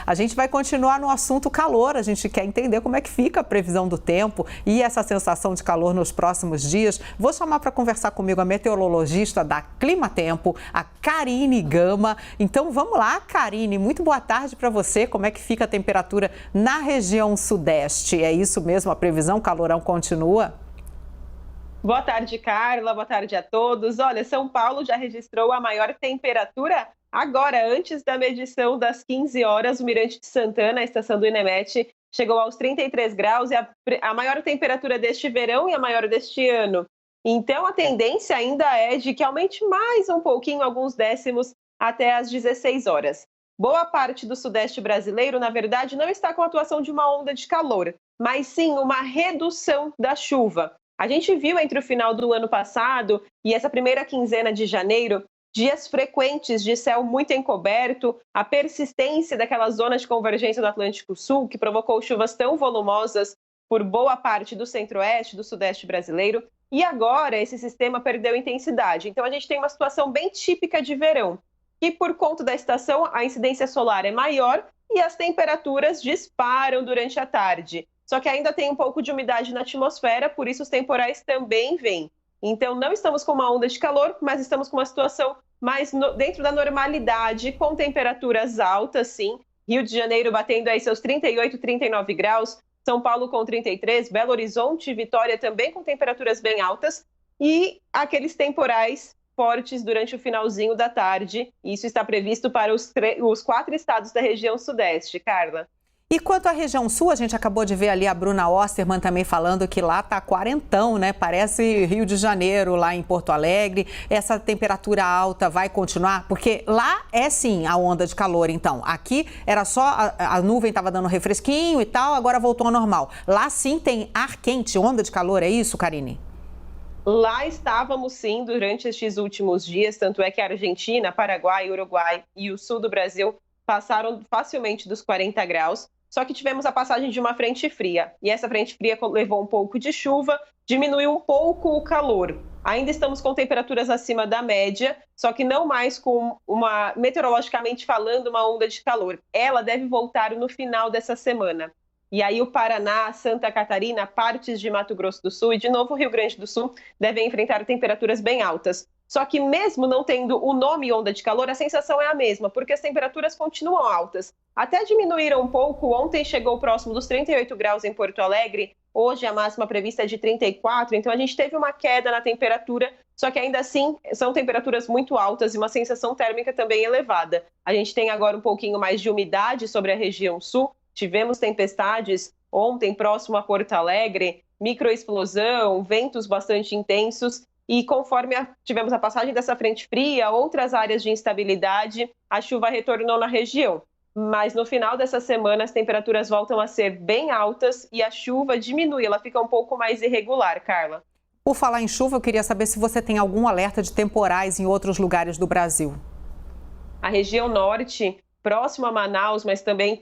A gente vai continuar no assunto calor, a gente quer entender como é que fica a previsão do tempo e essa sensação de calor nos próximos dias. Vou chamar para conversar comigo a meteorologista da Clima Tempo, a Karine Gama. Então vamos lá, Karine, muito boa tarde para você. Como é que fica a temperatura na região sudeste? É isso mesmo, a previsão, o calorão continua? Boa tarde, Carla. Boa tarde a todos. Olha, São Paulo já registrou a maior temperatura agora, antes da medição das 15 horas. O Mirante de Santana, a estação do INEMET, chegou aos 33 graus, é a maior temperatura deste verão e a maior deste ano. Então, a tendência ainda é de que aumente mais um pouquinho, alguns décimos, até às 16 horas. Boa parte do sudeste brasileiro, na verdade, não está com a atuação de uma onda de calor, mas sim uma redução da chuva. A gente viu entre o final do ano passado e essa primeira quinzena de janeiro dias frequentes de céu muito encoberto, a persistência daquela zona de convergência do Atlântico Sul, que provocou chuvas tão volumosas por boa parte do centro-oeste, do sudeste brasileiro. E agora esse sistema perdeu intensidade. Então a gente tem uma situação bem típica de verão, que por conta da estação a incidência solar é maior e as temperaturas disparam durante a tarde. Só que ainda tem um pouco de umidade na atmosfera, por isso os temporais também vêm. Então, não estamos com uma onda de calor, mas estamos com uma situação mais dentro da normalidade, com temperaturas altas, sim. Rio de Janeiro batendo aí seus 38, 39 graus, São Paulo com 33, Belo Horizonte e Vitória também com temperaturas bem altas. E aqueles temporais fortes durante o finalzinho da tarde. Isso está previsto para os 4 estados da região sudeste, Carla. E quanto à região sul, a gente acabou de ver ali a Bruna Osterman também falando que lá tá quarentão, né? Parece Rio de Janeiro, lá em Porto Alegre. Essa temperatura alta vai continuar? Porque lá é sim a onda de calor, então. Aqui era só a nuvem estava dando refresquinho e tal, agora voltou ao normal. Lá sim tem ar quente, onda de calor, é isso, Karine? Lá estávamos sim durante estes últimos dias, tanto é que a Argentina, Paraguai, Uruguai e o sul do Brasil passaram facilmente dos 40 graus. Só que tivemos a passagem de uma frente fria, e essa frente fria levou um pouco de chuva, diminuiu um pouco o calor. Ainda estamos com temperaturas acima da média, só que não mais com meteorologicamente falando, uma onda de calor. Ela deve voltar no final dessa semana. E aí o Paraná, Santa Catarina, partes de Mato Grosso do Sul e de novo o Rio Grande do Sul devem enfrentar temperaturas bem altas. Só que mesmo não tendo o nome onda de calor, a sensação é a mesma, porque as temperaturas continuam altas. Até diminuíram um pouco, ontem chegou próximo dos 38 graus em Porto Alegre, hoje a máxima prevista é de 34, então a gente teve uma queda na temperatura, só que ainda assim são temperaturas muito altas e uma sensação térmica também elevada. A gente tem agora um pouquinho mais de umidade sobre a região sul, tivemos tempestades ontem próximo a Porto Alegre, microexplosão, ventos bastante intensos. E conforme tivemos a passagem dessa frente fria, outras áreas de instabilidade, a chuva retornou na região. Mas no final dessa semana as temperaturas voltam a ser bem altas e a chuva diminui, ela fica um pouco mais irregular, Carla. Por falar em chuva, eu queria saber se você tem algum alerta de temporais em outros lugares do Brasil. A região norte, próximo a Manaus, mas também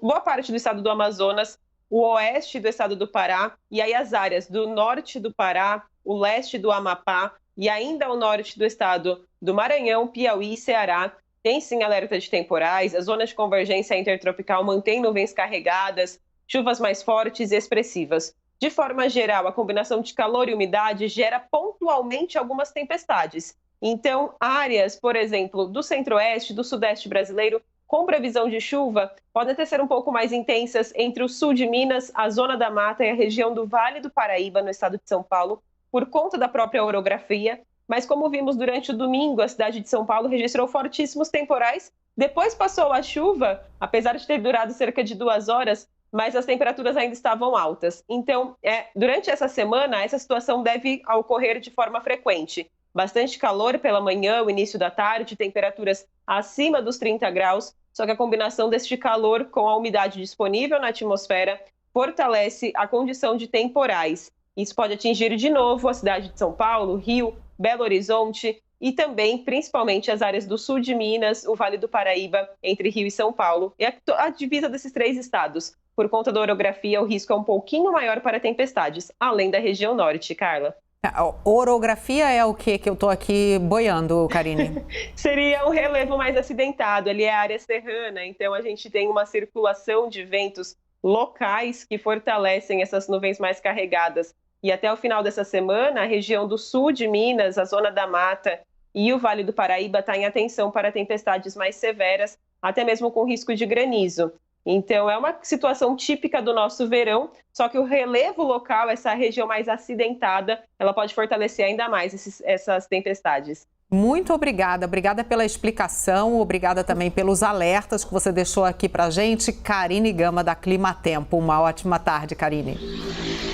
boa parte do estado do Amazonas, o oeste do estado do Pará e aí as áreas do norte do Pará, o leste do Amapá e ainda o norte do estado do Maranhão, Piauí e Ceará. Tem sim alerta de temporais, a zona de convergência intertropical mantém nuvens carregadas, chuvas mais fortes e expressivas. De forma geral, a combinação de calor e umidade gera pontualmente algumas tempestades. Então, áreas, por exemplo, do centro-oeste, do sudeste brasileiro, com previsão de chuva, podem até ser um pouco mais intensas entre o sul de Minas, a zona da Mata e a região do Vale do Paraíba, no estado de São Paulo, por conta da própria orografia. Mas como vimos durante o domingo, a cidade de São Paulo registrou fortíssimos temporais. Depois passou a chuva, apesar de ter durado cerca de 2 horas, mas as temperaturas ainda estavam altas. Então, durante essa semana, essa situação deve ocorrer de forma frequente. Bastante calor pela manhã, o início da tarde, temperaturas acima dos 30 graus, só que a combinação deste calor com a umidade disponível na atmosfera fortalece a condição de temporais. Isso pode atingir de novo a cidade de São Paulo, Rio, Belo Horizonte e também, principalmente, as áreas do sul de Minas, o Vale do Paraíba, entre Rio e São Paulo, e a divisa desses 3 estados. Por conta da orografia, o risco é um pouquinho maior para tempestades, além da região norte, Carla. A orografia é o que eu estou aqui boiando, Karine? Seria um relevo mais acidentado, ali é a área serrana, então a gente tem uma circulação de ventos locais que fortalecem essas nuvens mais carregadas. E até o final dessa semana, a região do sul de Minas, a zona da Mata e o Vale do Paraíba está em atenção para tempestades mais severas, até mesmo com risco de granizo. Então, é uma situação típica do nosso verão, só que o relevo local, essa região mais acidentada, ela pode fortalecer ainda mais essas tempestades. Muito obrigada. Obrigada pela explicação, obrigada também pelos alertas que você deixou aqui pra gente. Karine Gama, da Climatempo. Uma ótima tarde, Karine.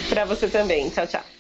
Para você também. Tchau, tchau.